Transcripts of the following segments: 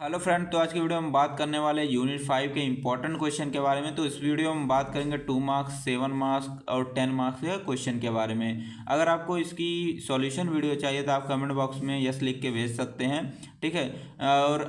Hello friend, तो आज की वीडियो में हम बात करने वाले हैं यूनिट 5 के इंपॉर्टेंट क्वेश्चन के बारे में। तो इस वीडियो में हम बात करेंगे 2 मार्क्स, 7 मार्क्स और 10 मार्क्स के क्वेश्चन के बारे में। अगर आपको इसकी सॉल्यूशन वीडियो चाहिए तो आप कमेंट बॉक्स में यस लिख के भेज सकते हैं, ठीक है। और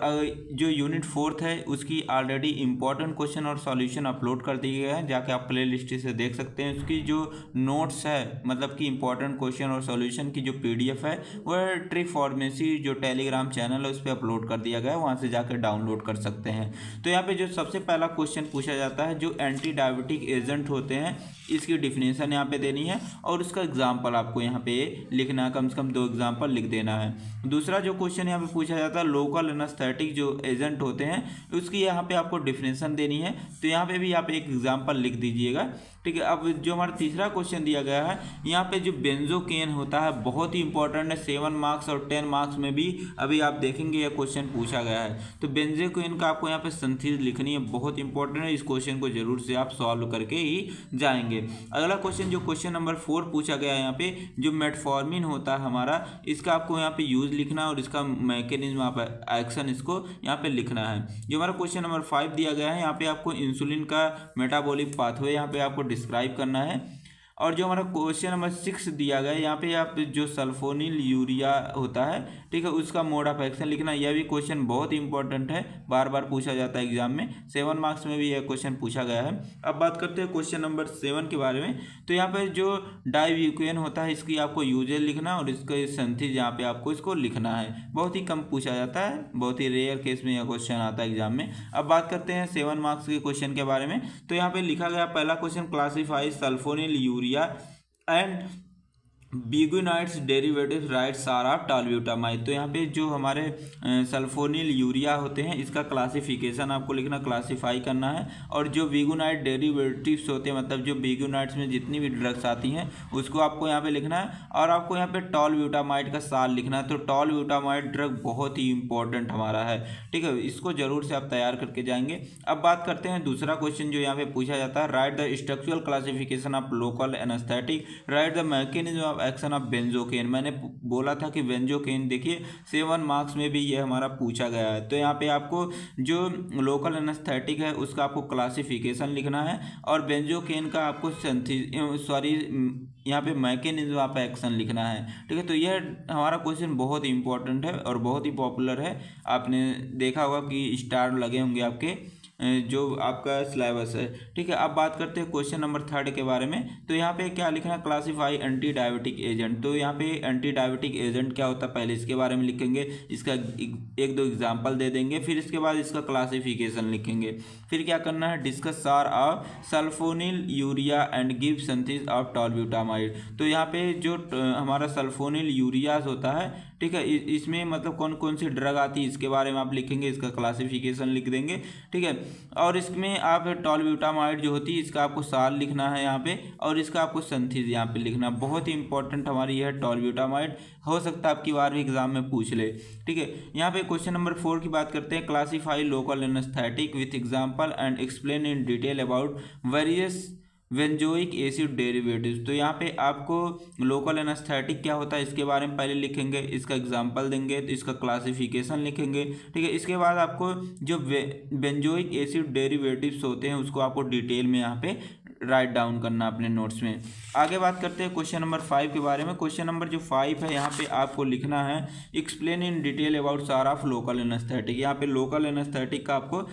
जो यूनिट 4 है उसकी ऑलरेडी इंपॉर्टेंट क्वेश्चन और सॉल्यूशन अपलोड कर दिए गए हैं, जाके आप प्ले लिस्ट से देख सकते हैं। उसकी जो नोट्स है, मतलब कि इंपॉर्टेंट क्वेश्चन और सॉल्यूशन की जो PDF है वह ट्रिक फार्मेसी जो टेलीग्राम चैनल है उस पर अपलोड कर दिया गया है, वहाँ से जाकर डाउनलोड कर सकते हैं। तो यहाँ पे जो सबसे पहला क्वेश्चन पूछा जाता है, जो एंटी डायबिटिक एजेंट होते हैं इसकी डिफिनेशन यहाँ पे देनी है और उसका एग्जाम्पल आपको यहाँ पे लिखना है, कम से कम 2 एग्जाम्पल लिख देना है। दूसरा जो क्वेश्चन यहाँ पे पूछा जाता है, लोकल एनेस्थेटिक जो एजेंट होते हैं उसकी यहाँ पे आपको डिफिनेशन देनी है, तो यहाँ पे भी आप एक एग्जाम्पल लिख दीजिएगा, ठीक है। अब जो हमारा तीसरा क्वेश्चन दिया गया है, यहाँ पे जो बेंजोकेन होता है बहुत ही इंपॉर्टेंट है, 7 मार्क्स और 10 मार्क्स में भी अभी आप देखेंगे यह क्वेश्चन पूछा गया है। तो बेंजोकेन का आपको यहाँ पे संथिज लिखनी है, बहुत इंपॉर्टेंट है। इस क्वेश्चन को जरूर से आप सॉल्व करके ही जाएंगे। अगला क्वेश्चन जो क्वेश्चन नंबर 4 पूछा गया है, यहाँ पे जो मेटफॉर्मिन होता है हमारा, इसका आपको यहाँ पे यूज लिखना है और इसका मैकेनिज्म आप एक्शन इसको यहाँ पे लिखना है। जो हमारा क्वेश्चन नंबर 5 दिया गया है, यहाँ पे आपको इंसुलिन का मेटाबॉलिक पाथवे यहाँ पे आपको डिस्क्राइब करना है। और जो हमारा क्वेश्चन नंबर 6 दिया गया है, यहाँ पे आप जो सल्फोनिल यूरिया होता है, ठीक है, उसका मोड ऑफ एक्शन लिखना। यह भी क्वेश्चन बहुत इंपॉर्टेंट है, बार बार पूछा जाता है एग्जाम में, 7 मार्क्स में भी यह क्वेश्चन पूछा गया है। अब बात करते हैं क्वेश्चन नंबर 7 के बारे में। तो यहाँ पे जो डाइब्यूकेन होता है इसकी आपको यूजेज लिखना और इसके संथिज यहाँ पे आपको इसको लिखना है। बहुत ही कम पूछा जाता है, बहुत ही रेयर केस में यह क्वेश्चन आता है एग्जाम में। अब बात करते हैं 7 मार्क्स के क्वेश्चन के बारे में। तो यहाँ पे लिखा गया पहला question, classify sulfonyl urea and biguanides derivative write सारा टॉलब्यूटामाइड। तो यहाँ पे जो हमारे सल्फोनिल यूरिया होते हैं इसका क्लासिफिकेशन आपको लिखना, क्लासीफाई करना है। और जो बिगुनाइट डेरिवेटिव्स होते हैं, मतलब जो बिगुनाइट्स में जितनी भी ड्रग्स आती हैं उसको आपको यहाँ पे लिखना है। और आपको यहाँ पे टॉलब्यूटामाइड का साल लिखना है। तो टॉलब्यूटामाइड ड्रग बहुत ही इंपॉर्टेंट हमारा है, ठीक है, इसको जरूर से आप तैयार करके जाएंगे। अब बात करते हैं दूसरा क्वेश्चन जो यहाँ पे पूछा जाता है, right the structural classification of local anaesthetic, right the mechanism of action of benzocaine. मैंने बोला था कि बेंजोकेन देखिए 7 मार्क्स में भी ये हमारा पूछा गया है। तो यहाँ पे आपको जो लोकल एनेस्थेटिक है उसका आपको क्लासिफिकेशन लिखना है और बेंजोकेन का आपको यहाँ पे मैकेनिज्म ऑफ एक्शन लिखना है, ठीक है। तो यह हमारा क्वेश्चन बहुत ही इंपॉर्टेंट है और बहुत ही पॉपुलर है। आपने देखा होगा कि स्टार लगे होंगे आपके जो आपका सिलेबस है, ठीक है। अब बात करते हैं क्वेश्चन नंबर 3 के बारे में। तो यहाँ पे क्या लिखना है, क्लासीफाई एंटी डायबिटिक एजेंट। तो यहाँ पे एंटी डायबिटिक एजेंट क्या होता है पहले इसके बारे में लिखेंगे, इसका 1-2 एग्जाम्पल दे देंगे, फिर इसके बाद इसका क्लासिफिकेशन लिखेंगे। फिर क्या करना है, discuss SAR of sulfonyl urea and give synthesis of tolbutamide. तो यहाँ पे जो हमारा सल्फोनिल यूरियाज होता है, ठीक है, इसमें मतलब कौन कौन सी ड्रग आती है इसके बारे में आप लिखेंगे, इसका क्लासिफिकेशन लिख देंगे, ठीक है। और इसमें आप टॉलब्यूटामाइड जो होती है इसका आपको साल लिखना है यहाँ पे और इसका आपको संथिज यहाँ पे लिखना। बहुत ही इंपॉर्टेंट हमारी यह टॉलब्यूटामाइड, हो सकता है आपकी बार भी एग्जाम में पूछ ले, ठीक है। यहाँ पे क्वेश्चन नंबर 4 की बात करते हैं, classify local anaesthetic with example and explain in detail about various benzoic acid derivatives. तो यहाँ पे आपको लोकल एनेस्थेटिक क्या होता है इसके बारे में पहले लिखेंगे, इसका एग्जांपल देंगे, तो इसका क्लासिफिकेशन लिखेंगे, ठीक है। इसके बाद आपको जो बेंजोइक एसिड डेरिवेटिव्स होते हैं उसको आपको डिटेल में यहाँ पे राइट डाउन करना अपने नोट्स में। आगे बात करते हैं क्वेश्चन नंबर 5 के बारे में। क्वेश्चन नंबर जो 5 है यहाँ पे आपको लिखना है, एक्सप्लेन इन डिटेल अबाउट सार ऑफ लोकल एनेस्थेटिक। यहाँ पे लोकल एनेस्थेटिक का आपको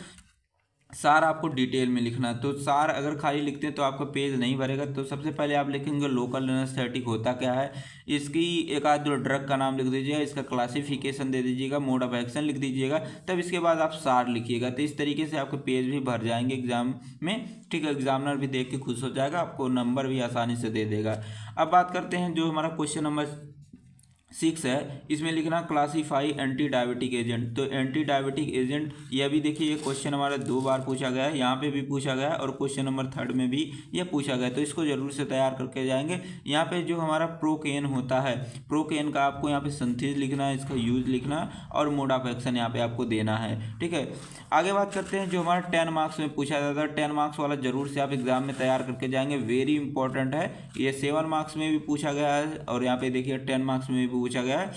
सार आपको डिटेल में लिखना है। तो सार अगर खाली लिखते हैं तो आपका पेज नहीं भरेगा। तो सबसे पहले आप लिखेंगे लोकल एनेस्थेटिक होता क्या है, इसकी एक आध 2 ड्रग का नाम लिख दीजिएगा, इसका क्लासिफिकेशन दे दीजिएगा, मोड ऑफ एक्शन लिख दीजिएगा, तब इसके बाद आप सार लिखिएगा। तो इस तरीके से आपके पेज भी भर जाएंगे एग्जाम में, ठीक है। एग्जामिनर भी देख के खुश हो जाएगा, आपको नंबर भी आसानी से दे देगा। अब बात करते हैं जो हमारा क्वेश्चन नंबर 6 है, इसमें लिखना क्लासीफाई एंटी डायबिटिक एजेंट। तो एंटी डायबिटिक एजेंट यह भी देखिए ये क्वेश्चन हमारा 2 बार पूछा गया है, यहाँ पे भी पूछा गया है और क्वेश्चन नंबर 3 में भी ये पूछा गया है। तो इसको जरूर से तैयार करके जाएंगे। यहाँ पे जो हमारा प्रोकेन होता है, प्रोकेन का आपको यहाँ पे संथिज लिखना है, इसका यूज लिखना और मोड ऑफ एक्शन यहाँ पे आपको देना है, ठीक है। आगे बात करते हैं जो हमारा 10 मार्क्स में पूछा जाता है, 10 मार्क्स वाला जरूर से आप एग्जाम में तैयार करके जाएंगे, वेरी इंपॉर्टेंट है। ये 7 मार्क्स में भी पूछा गया है और यहाँ पे देखिए 10 मार्क्स में भी पूछा गया है।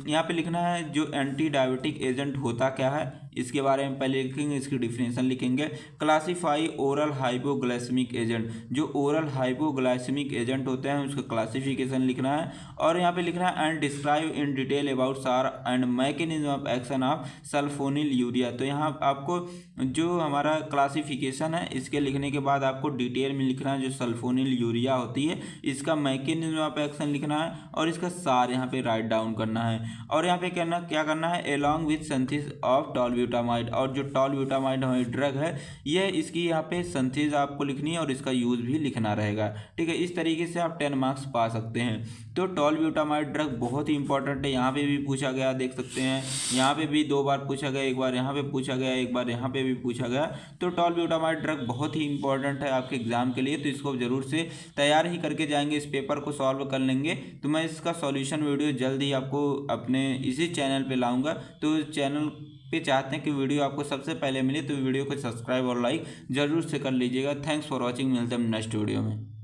यहाँ पे लिखना है जो एंटी डायबिटिक एजेंट होता क्या है, इसके बारे में पहले लिखेंगे, इसकी डिफिनेशन लिखेंगे। क्लासीफाई ओरल हाइपोग्लाइसेमिक एजेंट, जो ओरल हाइपोग्लाइसेमिक एजेंट होते हैं उसका क्लासिफिकेशन लिखना है। और यहाँ पे लिखना है and describe in detail about SAR and mechanism of action of sulfonyl urea. तो यहाँ आपको जो हमारा क्लासिफिकेशन है इसके लिखने के बाद आपको डिटेल में लिखना है जो सल्फोनिल यूरिया होती है, इसका मैकेनिज्म ऑफ एक्शन लिखना है और इसका सार यहाँ पे राइट डाउन करना है। और यहाँ पे क्या करना है, एलॉन्ग विथ सिंथेसिस ऑफ टॉलब्यूटामाइड, और जो टॉलब्यूटामाइड हमारी ड्रग है ये इसकी यहाँ पे सिंथेसिस आपको लिखनी है और इसका यूज भी लिखना रहेगा। ठीक है, इस तरीके से आप 10 मार्क्स पा सकते हैं। तो टॉलब्यूटामाइड ड्रग बहुत ही इंपॉर्टेंट है, यहाँ पे भी पूछा गया, देख सकते हैं यहाँ पे भी 2 बार पूछा गया, एक बार यहाँ पे पूछा गया, एक बार यहाँ पे भी पूछा गया। तो टॉलब्यूटामाइड ड्रग बहुत ही इंपॉर्टेंट है आपके एग्जाम के लिए, तो इसको जरूर से तैयार ही करके जाएंगे, इस पेपर को सॉल्व कर लेंगे। तो मैं इसका सॉल्यूशन वीडियो जल्द ही आपको अपने इसी चैनल पे लाऊंगा। तो चैनल पे चाहते हैं कि वीडियो आपको सबसे पहले मिले तो वीडियो को सब्सक्राइब और लाइक जरूर से कर लीजिएगा। थैंक्स फॉर वॉचिंग, मिलते हैं नेक्स्ट वीडियो में।